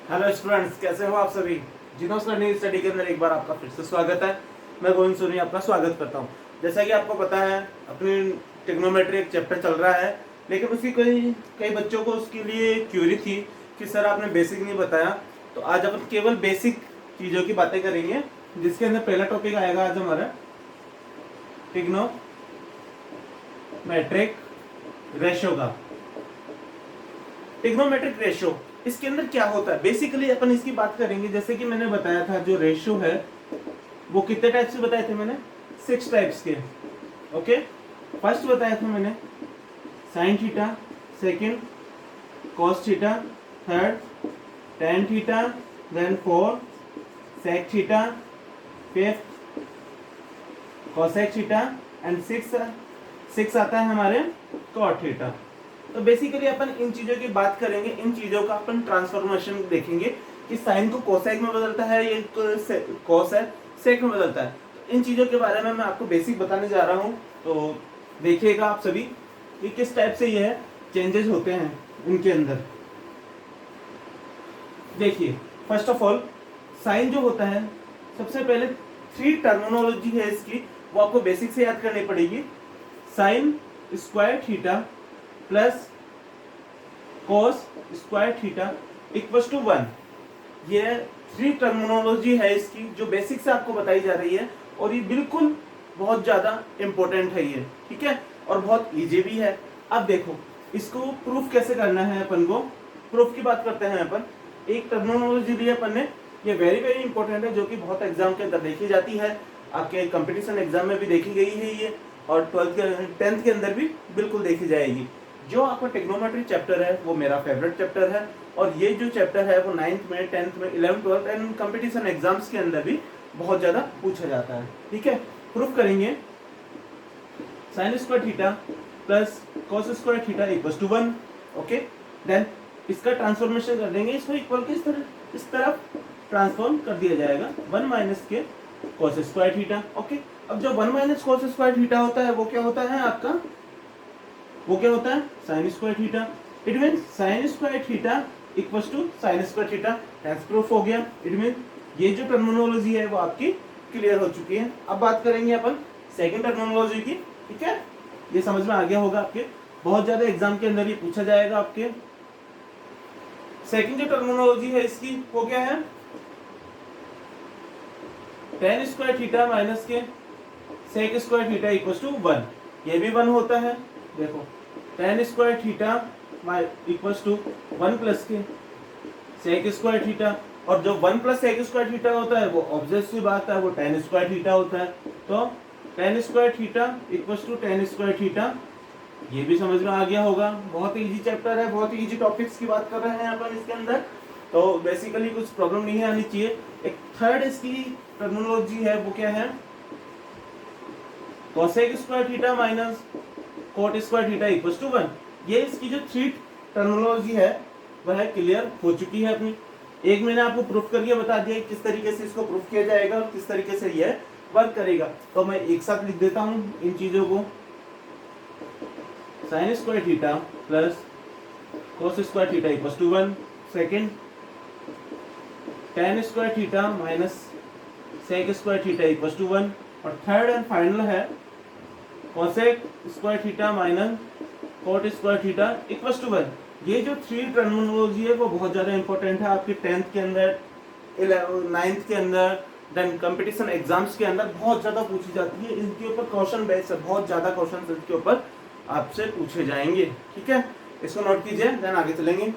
Hello students, कैसे हो आप सभी। जिनोस लर्निंग स्टडी के अंदर एक बार आपका फिर से स्वागत है। मैं गोविंद सोनी आपका स्वागत करता हूं। जैसा कि आपको पता है, अपनी ट्रिग्नोमेट्री एक चैप्टर चल रहा है, लेकिन उसकी कई कई बच्चों को उसके लिए क्यूरी थी कि सर आपने बेसिक नहीं बताया। तो आज अपन केवल बेसिक चीज़ों की बातें करेंगे, जिसके अंदर पहला टॉपिक आएगा आज हमारा ट्रिग्नोमेट्रिक रेशो का। ट्रिग्नोमेट्रिक रेशो, इसके अंदर क्या होता है बेसिकली अपन इसकी बात करेंगे। जैसे कि मैंने बताया था, जो रेशो है वो कितने टाइप्स के बताए थे मैंने, 6 टाइप्स के। ओके, फर्स्ट बताया था मैंने sine theta, second cos theta, third tan theta, then fourth sec theta, fifth cosec theta and six आता है हमारे कॉट थीटा। तो बेसिकली अपन इन चीजों की बात करेंगे, इन चीजों का अपन ट्रांसफॉर्मेशन देखेंगे कि साइन को कोसेक में बदलता है, ये कॉस है सेक में बदलता है। तो इन चीजों के बारे में मैं आपको बेसिक बताने जा रहा हूँ। तो देखिएगा आप सभी कि किस टाइप से यह चेंजेस होते हैं इनके अंदर। देखिए, फर्स्ट ऑफ ऑल साइन जो होता है, सबसे पहले 3 टर्मिनोलॉजी है इसकी, वो आपको बेसिक से याद करनी पड़ेगी। Sine square theta plus cos square theta equals to 1। ये 3 टर्मिनोलॉजी है इसकी, जो बेसिक से आपको बताई जा रही है, और ये बिल्कुल बहुत ज्यादा इंपॉर्टेंट है ये, ठीक है, और बहुत इजी भी है। अब देखो, इसको प्रूफ कैसे करना है अपन को। प्रूफ की बात करते हैं अपन। एक टर्मिनोलॉजी ली अपन ने, ये वेरी वेरी इंपॉर्टेंट है, जो कि बहुत एग्जाम के अंदर देखी जाती है, आपके कंपटीशन एग्जाम में भी देखी गई है ये, और 10th के अंदर भी बिल्कुल देखी जाएगी। जो आपका ट्रिग्नोमेट्री चैप्टर है वो मेरा फेवरेट चैप्टर है, और ये जो चैप्टर है वो 9th में, 10th में, 11th 12th and competition exams के अंदर भी बहुत ज्यादा पूछा जाता है। ठीक है, प्रूफ करेंगे sine square theta plus cos square theta equals to 1। Okay, then इसका ट्रांसफॉर्मेशन कर देंगे, इसको इक्वल के इस तरफ ट्रांसफॉर्म कर दिया जाएगा 1 माइनस के कॉस स्क्वायर थीटा। ओके, अब जो 1 माइनस कॉस स्क्वायर थीटा होता है वो क्या होता है आपका, वो क्या होता है sine square theta. It mean sine square theta equals to sine square theta. Hence proof हो गया। इट मीन ये जो टर्मिनोलॉजी है वो आपकी क्लियर हो चुकी है। अब बात करेंगे अपन सेकंड टर्मिनोलॉजी की। ठीक है, ये समझ में आ गया होगा आपके, बहुत ज्यादा एग्जाम के अंदर ये पूछा जाएगा आपके। सेकंड जो टर्मिनोलॉजी है इसकी वो क्या है, टेन स्क्वायर थीटा माइनस के sec square theta equals to 1। ये भी 1 होता है। देखो, tan square theta equals to 1 plus के सेक स्क्वायर थीटा, और जो 1 प्लस सेक स्क्वायर थीटा होता है वो ऑब्वियस सी बात है, वो टेन स्क्वायर थीटा होता है। तो tan square theta equals to tan square theta, ये भी समझ में आ गया होगा। बहुत इजी चैप्टर है, बहुत इजी टॉपिक्स की बात कर रहे हैं अपन इसके अंदर, तो बेसिकली कुछ प्रॉब्लम नहीं आनी चाहिए। एक थर्ड इसकी टर्मिनोलॉजी है, वो क्या है, cosec square theta minus cot square theta equals to 1। ये इसकी जो 3 टर्मिनोलॉजी है वह क्लियर हो चुकी है अपनी। एक मैंने आपको प्रूफ करके बता दिया किस तरीके से इसको प्रूफ किया जाएगा और किस तरीके से यह वर्क करेगा। तो मैं एक साथ लिख देता हूं इन चीजों को, sine square theta plus cos square theta equals to 1। Second, tan square theta minus sec square theta equals to 1। और थर्ड एंड फाइनल है cosec square theta minus cot square theta equals to 1। ये जो 3 terminology है वो बहुत ज्यादा important है आपके 10th के अंदर, 9th के अंदर, देन कंपटीशन एग्जाम्स के अंदर बहुत ज्यादा पूछी जाती है। इनके ऊपर क्वेश्चन बेस है, बहुत ज्यादा क्वेश्चन इसके ऊपर आपसे पूछे जाएंगे। ठीक है, इसको नोट कीजिए, देन आगे चलेंगे।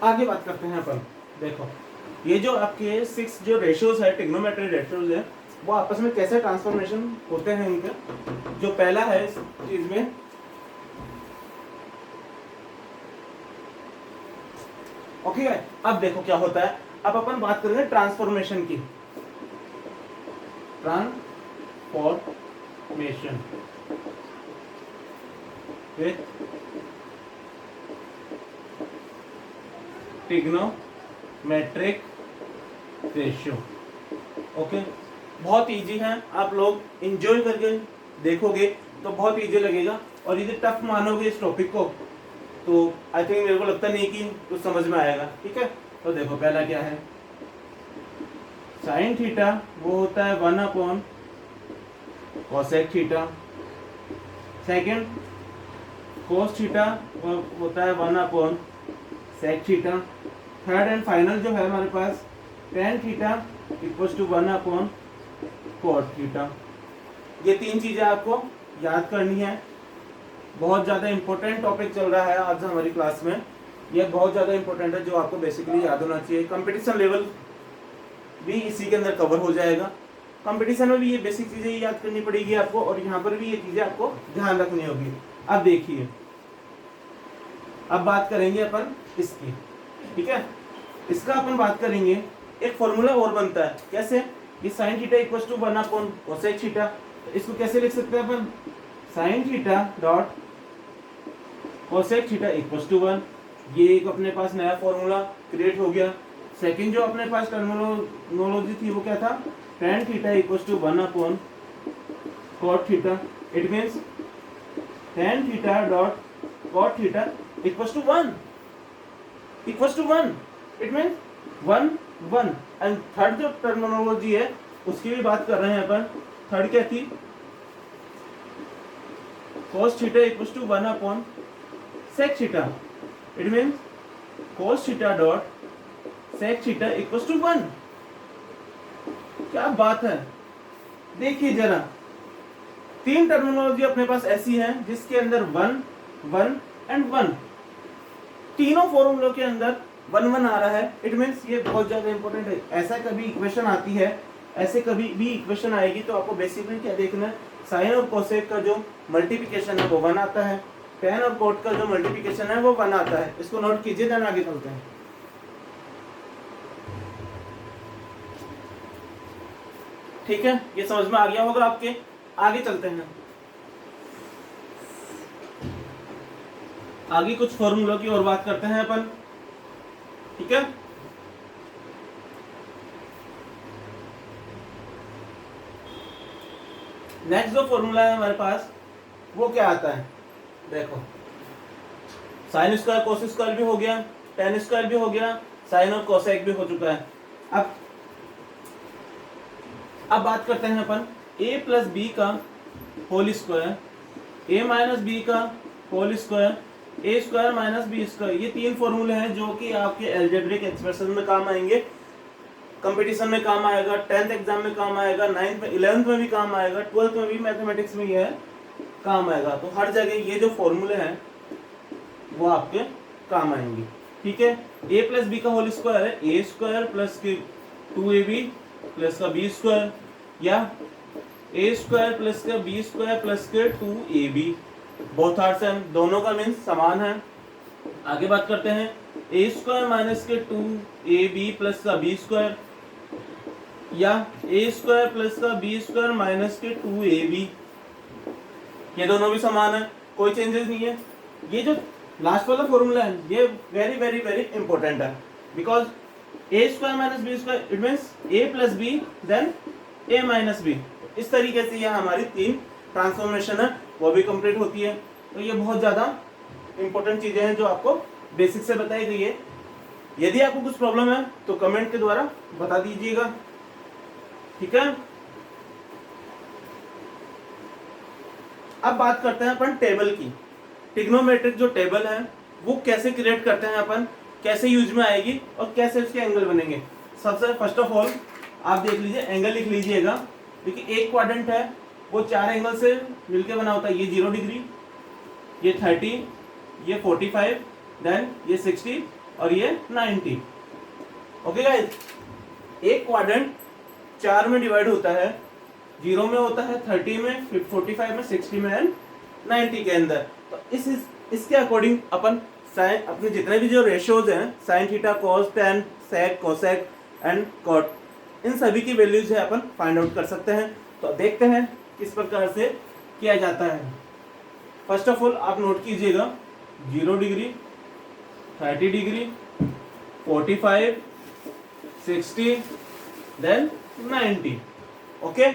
आगे बात करते हैं अपन। देखो, ये जो आपके 6 जो रेशियोज है, ट्रिग्नोमेट्री रेशियोज है, वो आपस में कैसे ट्रांसफॉर्मेशन होते हैं इनके। जो पहला है इस चीज में, ओके, अब देखो क्या होता है। अब अपन बात करेंगे ट्रांसफॉर्मेशन की। Transformation with trigonometric ratio. Okay, बहुत इजी है, आप लोग इंजॉय करके देखोगे तो बहुत इजी लगेगा, और यदि टफ मानोगे इस टॉपिक को तो आई थिंक मेरे को लगता नहीं कि कुछ समझ में आएगा। ठीक है, तो देखो पहला क्या है, साइन थीटा वो होता है 1 cosec theta. Second cos theta वो होता है 1 sec theta. Third and final जो है हमारे पास tan theta equals to 1 cot theta. ये तीन चीजें आपको याद करनी है। बहुत ज़्यादा इंपॉर्टेंट टॉपिक चल रहा है आज हमारी क्लास में, ये बहुत ज़्यादा इंपॉर्टेंट है जो आपको बेसिकली याद होना चाहिए। कंपटीशन लेवल भी इसी के अंदर कवर हो जाएगा। कंपटीशन में भी ये बेसिक चीज़ें याद करनी पड़ेगी आपको, और यहाँ पर भी ये चीज़ें आपको ध्यान रखनी होगी। अब देखिए, अब बात करेंगे अपन इसकी। ठीक है, इसका अपन बात करेंगे, एक फॉर्मूला और बनता है। कैसे? ये sine theta equals to 1 cosec theta. इसको कैसे लिख सकते हैं अपन? Sine theta dot cosec theta equals to 1। ये एक अपने पास नया फॉर्मूला क्रिएट हो गया। सेकंड जो अपने पास टर्मिनोलॉजी थी वो क्या था? tan theta equals to 1 cot theta. It means tan theta dot cot theta equals to 1, equals to 1। It means 1 1। And third जो टर्मिनोलॉजी है उसकी भी बात कर रहे हैं अपन। थर्ड क्या थी? cos theta equals to 1 sec theta. It means cos theta dot sec theta equals to 1। क्या बात है, देखिए जरा, तीन टर्मिनोलॉजी अपने पास ऐसी हैं जिसके अंदर 1 1 एंड 1, तीनों फॉर्मूलों के अंदर 1 1 आ रहा है। इट मींस ये बहुत ज्यादा इंपॉर्टेंट है। ऐसा कभी इक्वेशन आती है, ऐसे कभी भी इक्वेशन आएगी तो आपको बेसिकली क्या देखना है, साइन और कोसेक का जो मल्टीप्लिकेशन है वो 1 आता है, tan और cot का जो मल्टीप्लिकेशन है वो 1 आता है। इसको नोट कीजिए, देन आगे चलते हैं। ठीक है, ये समझ में आ गया होगा आपके। आगे चलते हैं, आगे कुछ फॉर्मूलों की और बात करते हैं अपन। ठीक है, नेक्स्ट जो फॉर्मूला है हमारे पास वो क्या आता है? देखो, साइन स्क्वायर कोस स्क्वायर भी हो गया, tan स्क्वायर भी हो गया, साइन और कोसेक भी हो चुका है। अब बात करते हैं अपन a प्लस बी का whole square, a minus b का whole square, a square minus b square. ये तीन फॉर्मूले हैं जो कि आपके एल्जेब्रिक एक्सप्रेशन में काम आएंगे, कंपटीशन में काम आएगा, 10th एग्जाम में काम आएगा, 9th में, 11th में भी काम आएगा, 12th में भी मैथमेटिक्स में ये काम आएगा। तो हर जगह ये जो फॉर्मूले हैं वो आपके काम आएंगे। ठीक है, a प्लस बी का होल स्क्वायर है a square plus 2ab plus का बी स्क्वायर, या a स्क्वायर प्लस का बी स्क्वायर प्लस के 2ab। बोथ आर सेम, दोनों का मीन्स समान है। आगे बात करते हैं a स्क्वायर माइनस के 2ab प्लस का बी स्क्वायर, या a स्क्वायर प्लस का बी स्क्वायर माइनस के 2ab। ये दोनों भी समान है, कोई चेंजेस नहीं है। ये जो लास्ट वाला फॉर्मूला है ये वेरी वेरी वेरी इंपॉर्टेंट है, because a square minus b square it means a plus b then a minus b. इस तरीके से यह हमारी तीन ट्रांसफॉर्मेशन है वो भी कंप्लीट होती है। तो ये बहुत ज़्यादा इंपॉर्टेंट चीज़ें हैं जो आपको बेसिक से बताई गई है। यदि आपको कुछ प्रॉब्लम है तो कमेंट के द्वारा बता दीजिएगा। ठीक है, अब बात करते हैं अपन टेबल की। ट्रिग्नोमेट्रिक जो टेबल है वो कैसे क्रिएट करते हैं अपन, कैसे यूज में आएगी और कैसे उसके एंगल बनेंगे। सबसे फर्स्ट ऑफ ऑल आप देख लीजिए, एंगल लिख लीजिएगा। देखिए एक क्वाड्रेंट है वो चार एंगल से मिलके बना होता है। ये 0 डिग्री, ये 30, ये 45, देन ये 60 और ये 90। ओके गाइस, एक क्वाड्रेंट 4 में डिवाइड होता है, 0 में होता है, 30 में, 45 में, 60 में एंड 90 के अंदर। तो इसके अकॉर्डिंग अपन साइन, अपने जितने भी जो रेशियोज हैं, sine theta, cos, tan, sec, cosec and cot, इन सभी की वैल्यूज है अपन फाइंड आउट कर सकते हैं। तो देखते हैं किस प्रकार से किया जाता है। फर्स्ट ऑफ ऑल आप नोट कीजिएगा, 0 डिग्री, 30 डिग्री, 45, 60 देन 90। ओके,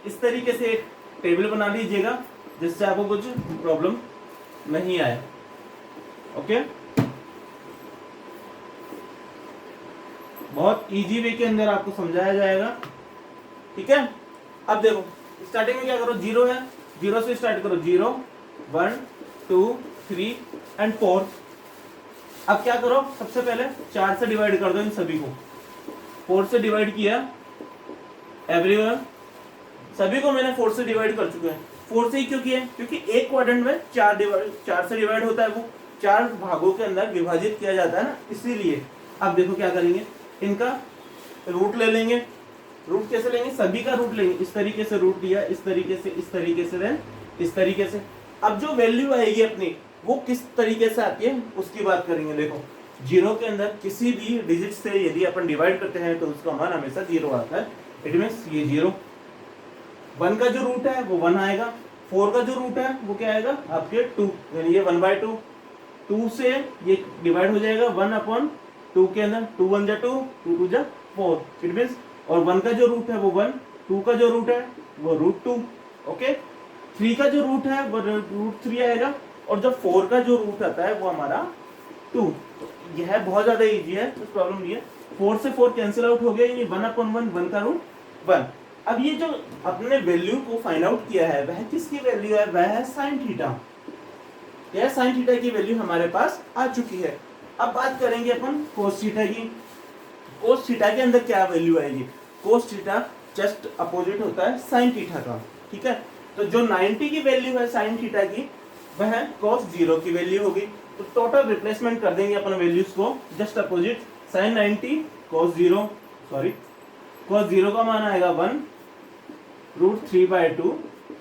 इस तरीके से एक टेबल बना लीजिएगा जिससे आपको कुछ प्रॉब्लम नहीं आए। ओके, बहुत इजी वे के अंदर आपको समझाया जाएगा। ठीक है, अब देखो स्टार्टिंग में क्या करो, 0 है, 0 से स्टार्ट करो, 0 1 2 3 एंड 4। अब क्या करो, सबसे पहले 4 से डिवाइड कर दो इन सभी को। 4 से डिवाइड किया, एवरीवन सभी को मैंने 4 से डिवाइड कर चुके हैं। 4 से ही क्यों किया, क्योंकि एक क्वाड्रेंट में 4 से डिवाइड होता है, वो 4 भागों के अंदर विभाजित किया जाता है ना, इसीलिए। अब देखो क्या करेंगे, इनका रूट ले लेंगे। रूट कैसे लेंगे, सभी का रूट लेंगे, इस तरीके से रूट लिया, इस तरीके से, इस तरीके से, देन इस तरीके से। अब जो वैल्यू आएगी अपनी वो किस तरीके से आती है उसकी बात करेंगे। देखो 0 के अंदर किसी भी डिजिट से यदि अपन डिवाइड करते हैं तो उसका मान हमेशा 0 आता है। इट मीन्स ये 0। 1 का जो रूट है वो 1 आएगा। 4 का जो रूट है वो क्या आएगा आपके 2, यानी ये 1/2। 2 से ये डिवाइड हो जाएगा 1/2 के अंदर, 2 1 जा 2, 2 2 जा 4। इट मीन्स, और 1 का जो रूट है वो 1, 2 का जो रूट है वो √2। ओके, 3 का जो रूट है वो √3 आएगा, और जब 4 का जो रूट आता है वो हमारा 2। यह बहुत ज्यादा इजी है, कुछ प्रॉब्लम नहीं है। 4 से 4 कैंसिल आउट हो गया, यानी 1/1, 1 का रूट 1। अब ये जो अपने वैल्यू को फाइंड आउट किया है वह किसकी वैल्यू है, वह है साइन थीटा। यह साइन थीटा की वैल्यू हमारे पास आ चुकी है। अब बात करेंगे अपन कोस थीटा की। कोस थीटा के अंदर क्या वैल्यू आएगी, कोस थीटा जस्ट अपोजिट होता है साइन थीटा का। ठीक है, तो जो 90 की वैल्यू है साइन थीटा की वह cos 0 की वैल्यू होगी। तो टोटल रिप्लेसमेंट कर देंगे अपन वैल्यूज को just opposite. Sine 90 cos 0, sorry cos 0 का मान आएगा 1 √3/2,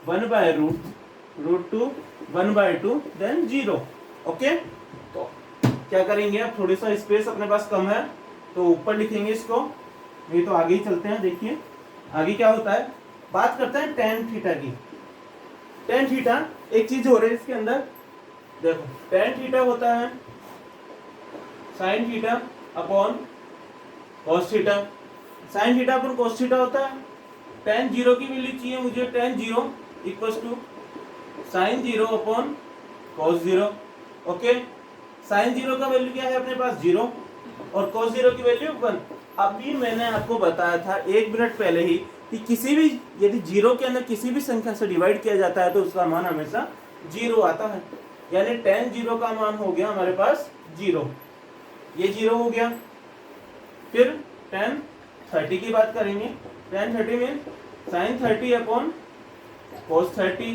1/√2, 1/2, देन 0। ओके, तो क्या करेंगे, अब थोड़ी सा स्पेस अपने पास कम है तो ऊपर लिखेंगे इसको, नहीं तो आगे ही चलते हैं। देखिए आगे क्या होता है, बात करते हैं tan थीटा की। tan थीटा एक चीज हो रही है इसके अंदर, देखो tan थीटा होता है sin theta upon cos theta. sin theta upon cos theta होता है। tan 0 की वैल्यू चाहिए मुझे, tan 0 equals to sin 0 upon cos 0। Okay, sin 0 का वैल्यू क्या है अपने पास 0, और cos 0 की वैल्यू 1। अभी मैंने आपको बताया था 1 मिनट पहले ही कि किसी भी यदि 0 के अंदर किसी भी संख्या से डिवाइड किया जाता है तो उसका मान हमेशा 0 आता है। यानी tan 0 का मान हो गया हमारे पास 0, ये 0 हो गया। फिर tan 30 की बात करेंगे। tan 30 में sin 30 upon cos 30।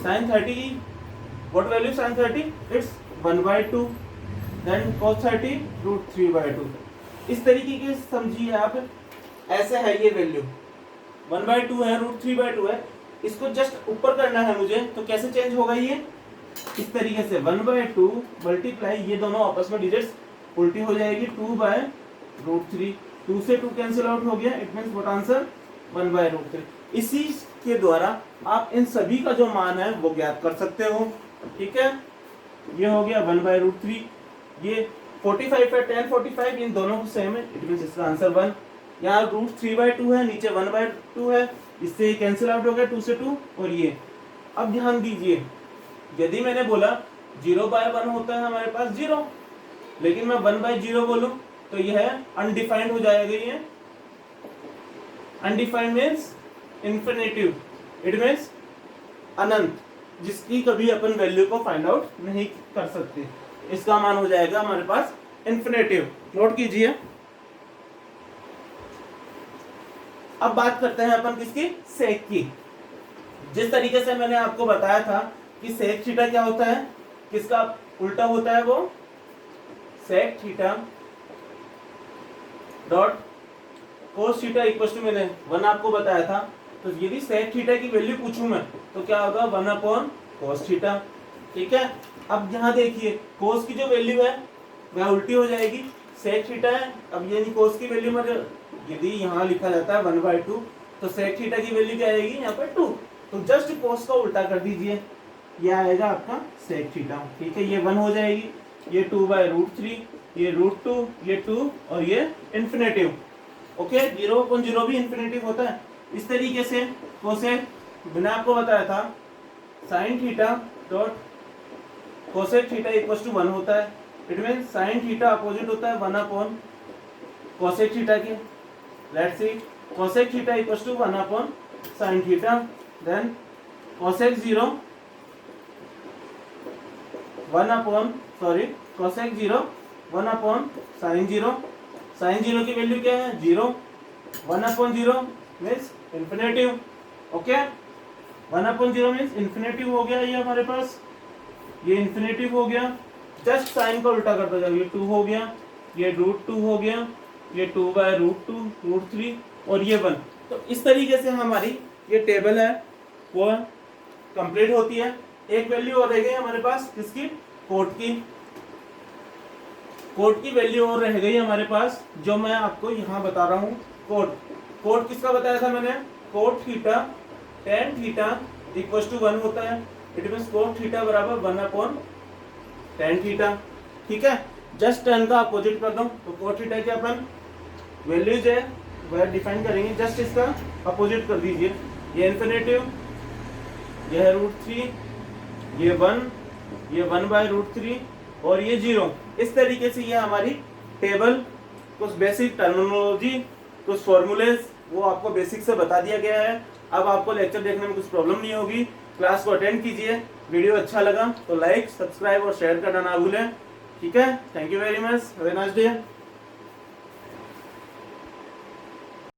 sin 30 what value sin 30, it's 1/2, then cos 30 √3/2। इस तरीके के समझिए आप, ऐसे है ये वैल्यू 1/2 है, √3/2 है। इसको जस्ट ऊपर करना है मुझे, तो कैसे चेंज होगा ये, इस तरीके से 1/2 मल्टीप्लाई, ये दोनों आपस में डिजिट्स उल्टी हो जाएगी, 2/√3। 2 से 2 कैंसिल आउट हो गया, इट मींस व्हाट आंसर 1/√3। इसी के द्वारा आप इन सभी का जो मान है वो ज्ञात कर सकते हो। ठीक है, ये हो गया 1/√3। ये 45 है, tan 45 इन दोनों को सेम है, इट मींस इसका आंसर 1। यहाँ √3/2 है, नीचे 1/2 है, इससे कैंसिल आउट हो गया 2 से 2, और ये। अब ध्यान दीजिए, यदि मैंने बोला 0/1 होता है हमारे पास 0, लेकिन मैं 1/0 बोलूं तो यह अनडिफाइंड हो जाएगा। ये undefined means infinitive, it means अनंत, जिसकी कभी अपन वैल्यू को फाइंड आउट नहीं कर सकते। इसका मान हो जाएगा हमारे पास इन्फिनिटिव। नोट कीजिए। अब बात करते हैं अपन किसकी, सेक की। जिस तरीके से मैंने आपको बताया था कि सेक थीटा क्या होता है, किसका उल्टा होता है, वो sec theta dot cos theta equal to, मैंने 1 आपको बताया था। तो यदि सेक थीटा की वैल्यू पूछूं मैं तो क्या होगा 1/cos थीटा। ठीक है, अब यहाँ देखिए कोस की जो वैल्यू है वह उल्टी हो जाएगी, सेक थीटा है। अब यानी कोस की वैल्यू में यदि यहाँ लिखा जाता है 1/2, तो सेक थीटा की वैल्यू क्या आएगी यहाँ पर 2। तो जस्ट कोस का उल्टा कर दीजिए, यह आएगा आपका सेक थीटा। ठीक है, ये 1 हो जाएगी, ये 2/√3, ये √2, ये 2, और ये इन्फिनेटिव। ओके, 0/0 भी इन्फिनेटिव होता है, इस तरीके से कोसेक मैंने आपको बताया था sine theta dot cosec theta equal to 1 होता है। It mean sine theta opposite होता है 1 अपॉन कोसेक थीटा के। Let's see cosec theta equal to 1 upon sine theta, then cosec 0 1 upon cosec 0 1 upon sine 0। Sine 0 की value क्या है 0, 1 upon 0 means infinitive. Okay 1 upon 0 means infinitive हो गया ये हमारे पास, ये इन्फिनेटिव हो गया। जस्ट साइन को उल्टा करता जाओ, ये 2 हो गया, ये √2 हो गया, ये 2/√2 √3 और ये 1। तो इस तरीके से हमारी ये टेबल है वो कंप्लीट होती है। एक वैल्यू और रह गई हमारे पास किसकी, कोट की। कोट की वैल्यू और रह गई हमारे पास जो मैं आपको यहाँ बता रहा हूँ। कोट किसका बताया था मैंने, cot theta tan theta equal to 1 होता है। इट मीन्स कोट थीटा बराबर 1 अपॉन tan थीटा। ठीक है, जस्ट tan का अपोजिट कर दो तो कोट थीटा के अपन वैल्यूज है वह डिफाइन करेंगे, जस्ट इसका अपोजिट कर दीजिए। ये इन्फिनेटिव, यह है √3, ये 1, ये 1/√3 और ये 0। इस तरीके से ये हमारी टेबल, कुछ बेसिक टर्मिनोलॉजी, कुछ फॉर्मूलेज वो आपको बेसिक से बता दिया गया है। अब आपको लेक्चर देखने में कुछ प्रॉब्लम नहीं होगी। क्लास को अटेंड कीजिए। वीडियो अच्छा लगा तो लाइक, सब्सक्राइब और शेयर करना ना भूलें। ठीक है, thank you very much, have a nice day.